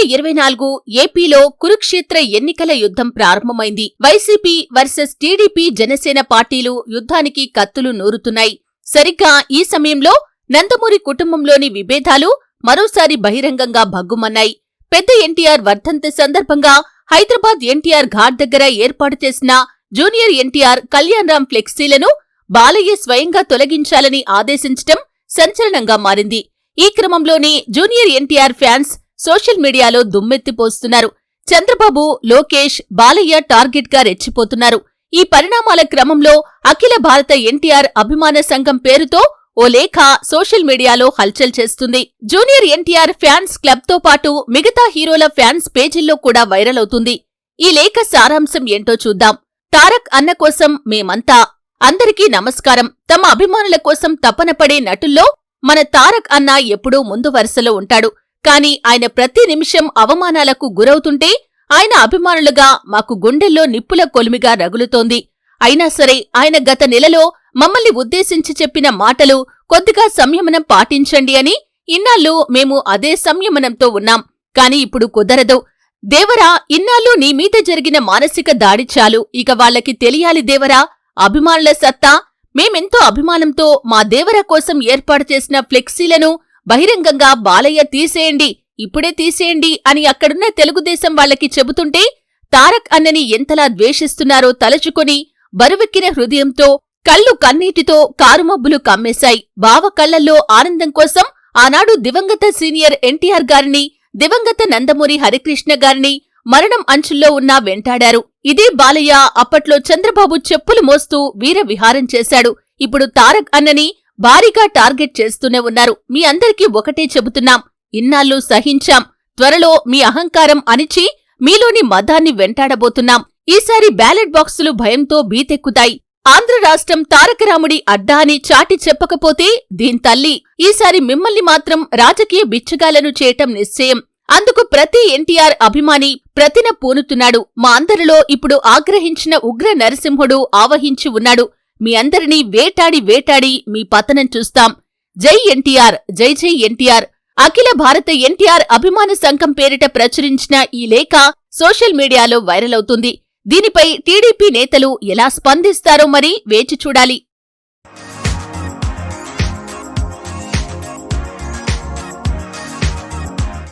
2024 ఏపీలో కురుక్షేత్ర ఎన్నికల యుద్ధం ప్రారంభమైంది. వైసీపీ వర్సెస్ టీడీపీ జనసేన పార్టీలు యుద్ధానికి కత్తులు నూరుతున్నాయి. సరిగ్గా ఈ సమయంలో నందమూరి కుటుంబంలోని విభేదాలు మరోసారి బహిరంగంగా భగ్గుమన్నాయి. పెద్ద ఎన్టీఆర్ వర్ధంతి సందర్భంగా హైదరాబాద్ ఎన్టీఆర్ ఘాట్ దగ్గర ఏర్పాటు చేసిన జూనియర్ ఎన్టీఆర్ కళ్యాణరామ్ ఫ్లెక్సీలను బాలయ్య స్వయంగా తొలగించాలని ఆదేశించటం సంచలనంగా మారింది. ఈ క్రమంలోనే జూనియర్ ఎన్టీఆర్ ఫ్యాన్స్ సోషల్ మీడియాలో దుమ్మెత్తిపోస్తున్నారు. చంద్రబాబు, లోకేష్, బాలయ్య టార్గెట్ గా రెచ్చిపోతున్నారు. ఈ పరిణామాల క్రమంలో అఖిల భారత ఎన్టీఆర్ అభిమాన సంఘం పేరుతో ఓ లేఖ సోషల్ మీడియాలో హల్చల్ చేస్తుంది. జూనియర్ ఎన్టీఆర్ ఫ్యాన్స్ క్లబ్ తో పాటు మిగతా హీరోల ఫ్యాన్స్ పేజీల్లో కూడా వైరల్ అవుతుంది. ఈ లేఖ సారాంశం ఏంటో చూద్దాం. తారక్ అన్న కోసం మేమంతా. అందరికీ నమస్కారం. తమ అభిమానుల కోసం తపనపడే నటుల్లో మన తారక్ అన్న ఎప్పుడూ ముందు వరుసలో ఉంటాడు. కాని ఆయన ప్రతి నిమిషం అవమానాలకు గురవుతుంటే ఆయన అభిమానులుగా మాకు గుండెల్లో నిప్పుల కొలిమిగా రగులుతోంది. అయినా సరే ఆయన గత నెలలో మమ్మల్ని ఉద్దేశించి చెప్పిన మాటలు కొద్దిగా సంయమనం పాటించండి అని ఇన్నాళ్ళు మేము అదే సంయమనంతో ఉన్నాం. కాని ఇప్పుడు కుదరదు. దేవరా, ఇన్నాళ్ళు నీమీద జరిగిన మానసిక దాడి చాలు. ఇక వాళ్లకి తెలియాలి దేవరా అభిమానుల సత్తా. మేమెంతో అభిమానంతో మా దేవర కోసం ఏర్పాటు చేసిన ఫ్లెక్సీలను బహిరంగంగా బాలయ్య తీసేయండి, ఇప్పుడే తీసేయండి అని అక్కడున్న తెలుగుదేశం వాళ్లకి చెబుతుంటే తారక్ అన్నని ఎంతలా ద్వేషిస్తున్నారో తలచుకొని బరువెక్కిన హృదయంతో కళ్ళు కన్నీటితో కారుమబ్బులు కమ్మేశాయి. బావ కళ్లల్లో ఆనందం కోసం ఆనాడు దివంగత సీనియర్ ఎన్టీఆర్ గారిని, దివంగత నందమూరి హరికృష్ణ గారిని మరణం అంచుల్లో ఉన్నా వెంటాడారు. ఇదే బాలయ్య అప్పట్లో చంద్రబాబు చెప్పులు మోస్తూ వీర విహారం చేశాడు. ఇప్పుడు తారక్ అన్నని భారీగా టార్గెట్ చేస్తూనే ఉన్నారు. మీ అందరికీ ఒకటే చెబుతున్నాం, ఇన్నాళ్ళు సహించాం. త్వరలో మీ అహంకారం అణిచి మీలోని మదాన్ని వెంటాడబోతున్నాం. ఈసారి బ్యాలెట్ బాక్సులు భయంతో బీతెక్కుతాయి. ఆంధ్ర రాష్ట్రం తారకరాముడి అడ్డా అని చాటి చెప్పకపోతే దీంతల్లి ఈసారి మిమ్మల్ని మాత్రం రాజకీయ బిచ్చగాలను చేయటం నిశ్చయం. అందుకు ప్రతి ఎన్టీఆర్ అభిమాని ప్రతిన పూనుతున్నాడు. మా అందరిలో ఇప్పుడు ఆగ్రహించిన ఉగ్ర నరసింహుడు ఆవహించి ఉన్నాడు. మీ అందరినీ వేటాడి వేటాడి మీ పతనం చూస్తాం. జై ఎన్టీఆర్, జై జై ఎన్టీఆర్. అఖిల భారత ఎన్టీఆర్ అభిమాన సంఘం పేరిట ప్రచురించిన ఈ లేఖ సోషల్ మీడియాలో వైరల్ అవుతుంది. దీనిపై టీడీపీ నేతలు ఎలా స్పందిస్తారో మరి వేచి చూడాలి.